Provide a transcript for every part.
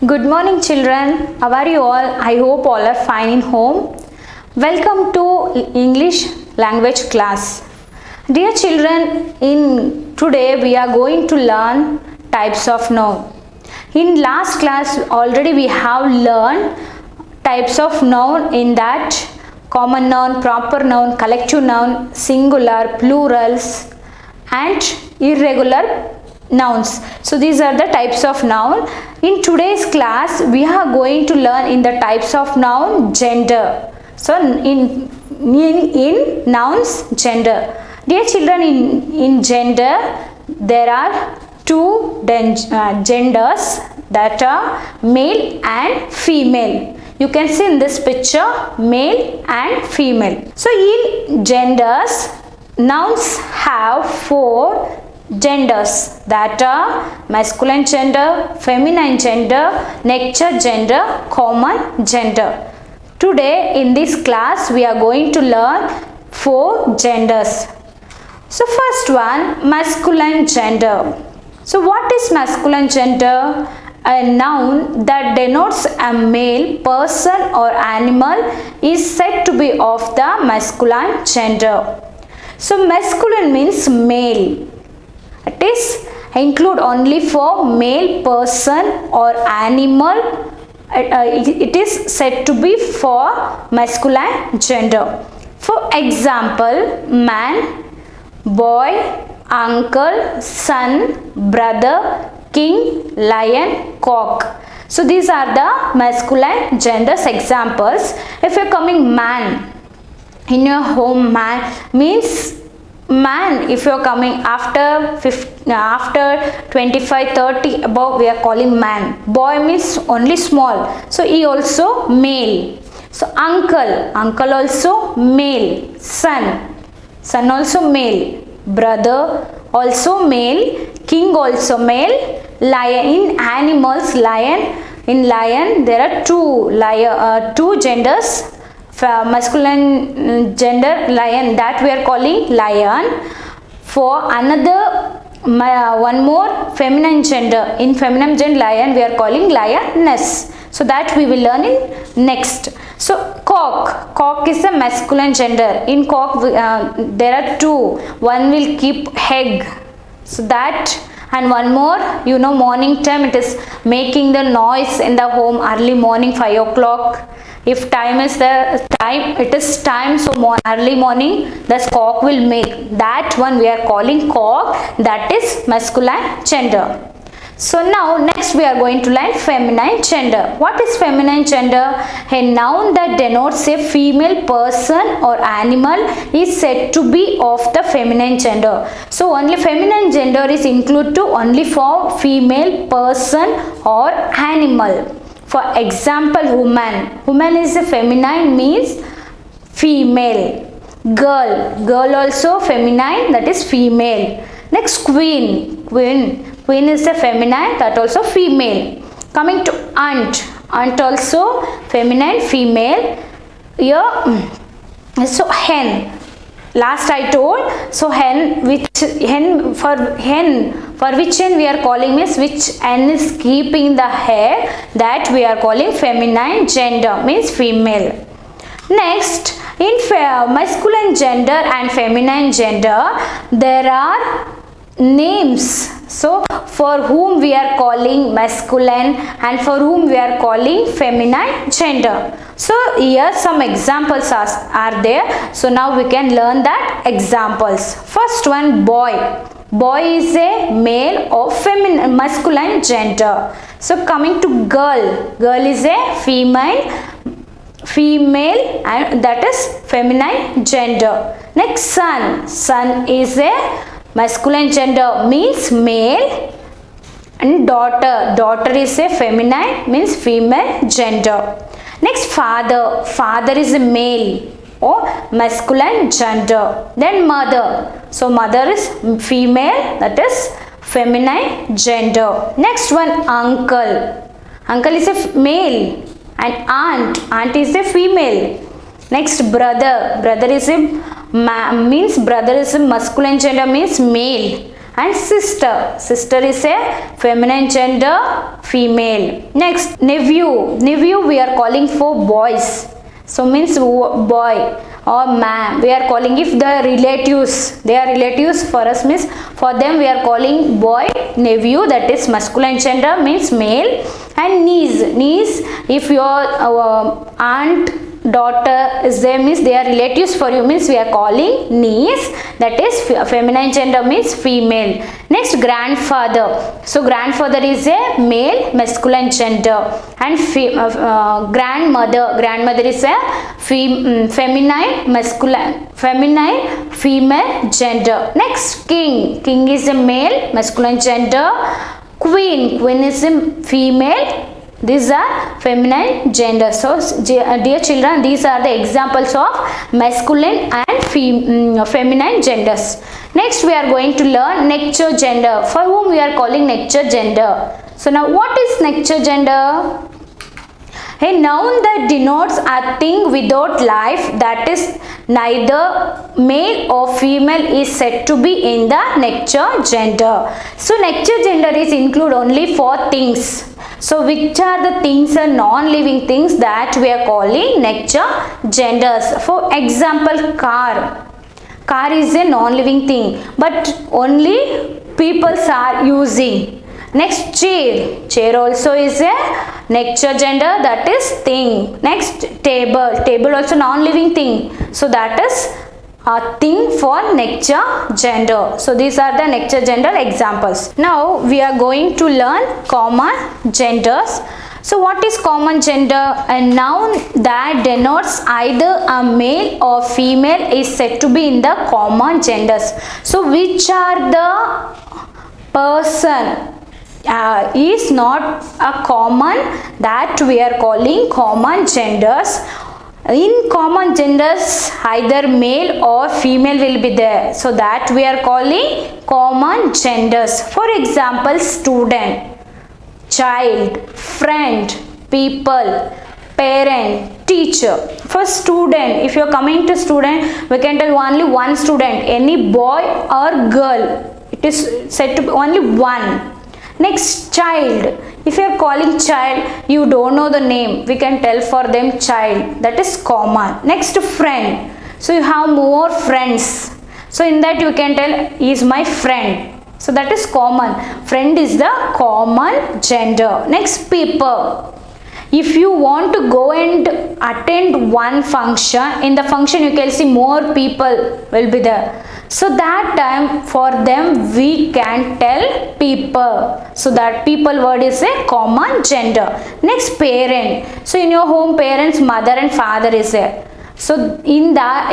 Good morning, children. How are you all? I hope all are fine in home. Welcome to English language class. Dear children, in today we are going to learn types of noun. In last class already we have learned types of noun, in that common noun, proper noun, collective noun, singular, plurals and irregular nouns. So these are the types of noun. In today's class we are going to learn in the types of noun gender. So in nouns gender. Dear children, in gender there are two genders, that are male and female. You can see in this picture male and female. So in genders, nouns have four genders, that are masculine gender, feminine gender, nature gender, common gender. Today in this class we are going to learn four genders. So first one, masculine gender. So what is masculine gender? A noun that denotes a male, person or animal is said to be of the masculine gender. So masculine means male. It is include only for male, person or animal. It is said to be for masculine gender. For example, man, boy, uncle, son, brother, king, lion, cock. So these are the masculine genders examples. If you are coming man, in your home, man means man. If you are coming after 25, 30 above, we are calling man. Boy means only small, so he also male. So uncle also male. Son also male. Brother also male. King also male. Lion, in animals, in lion there are two genders. Masculine gender lion, that we are calling lion. For another one more feminine gender, in feminine gender lion we are calling lioness. So that we will learn in next. So cock is the masculine gender. In cock there are two. One will keep egg, so that, and one more, you know, morning time it is making the noise in the home early morning, 5 o'clock. If time is the time, it is time, so early morning the cock will make. That one we are calling cock, that is masculine gender. So now next we are going to learn feminine gender. What is feminine gender? A noun that denotes a female person or animal is said to be of the feminine gender. So only feminine gender is included to only for female person or animal. For example, woman is a feminine, means female. Girl also feminine, that is female. Next queen is a feminine, that also female. Coming to aunt also feminine, female. Here, so hen, last I told. So hen, for which hen we are calling means which hen is keeping the hair, that we are calling feminine gender, means female. Next, in masculine gender and feminine gender there are names. So for whom we are calling masculine and for whom we are calling feminine gender. So here some examples are there. So now we can learn that examples. First one, boy. Boy is a male or feminine, masculine gender. So coming to girl is a female and that is feminine gender. Next, son is a masculine gender, means male. And daughter is a feminine, means female gender. Next, father is a male or masculine gender. Then mother, so mother is female, that is feminine gender. Next one, uncle is a male. And aunt is a female. Next, brother is a masculine gender, means male. And sister. Sister is a feminine gender, female. Next, nephew. Nephew we are calling for boys. So means boy or man. We are calling if the relatives. They are relatives for us means for them we are calling boy, nephew, that is masculine gender means male. And niece. Niece if your aunt, daughter is there means they are relatives for you means we are calling niece, that is feminine gender means female. Next, grandfather. So grandfather is a male masculine gender. And grandmother. Grandmother is a feminine masculine, feminine female gender. Next, king. King is a male masculine gender. Queen. Queen is a female. These are feminine gender. So dear children, these are the examples of masculine and feminine genders. Next we are going to learn nature gender, for whom we are calling nature gender. So now what is nature gender? A noun that denotes a thing without life, that is neither male or female, is said to be in the nature gender. So nature gender is include only for things. So which are the things are non-living things that we are calling nature genders. For example, car. Car is a non-living thing but only people are using. Next, chair. Chair also is a nature gender, that is thing. Next, table. Table also non-living thing. So that is a thing for nature gender. So these are the nature gender examples. Now we are going to learn common genders. So what is common gender? A noun that denotes either a male or female is said to be in the common genders. So which are the person is not a common that we are calling common genders. In common genders either male or female will be there, so that we are calling common genders. For example, student, child, friend, people, parent, teacher. For student, if you are coming to student, we can tell only one student, any boy or girl, it is said to be only one. Next, child. If you are calling child, you don't know the name, we can tell for them child, that is common. Next, friend. So you have more friends, so in that you can tell he is my friend, so that is common. Friend is the common gender. Next, people. If you want to go and attend one function, in the function you can see more people will be there. So that time for them we can tell people. So that people word is a common gender. Next, parent. So in your home, parents, mother and father is there. So in that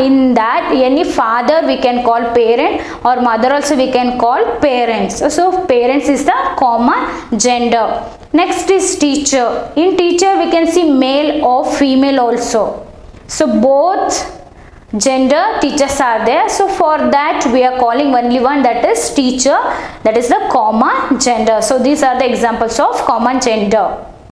any father we can call parent, or mother also we can call parents. So parents is the common gender. Next is teacher. In teacher we can see male or female also. So both gender teachers are there. So for that we are calling only one, that is teacher, that is the common gender. So these are the examples of common gender.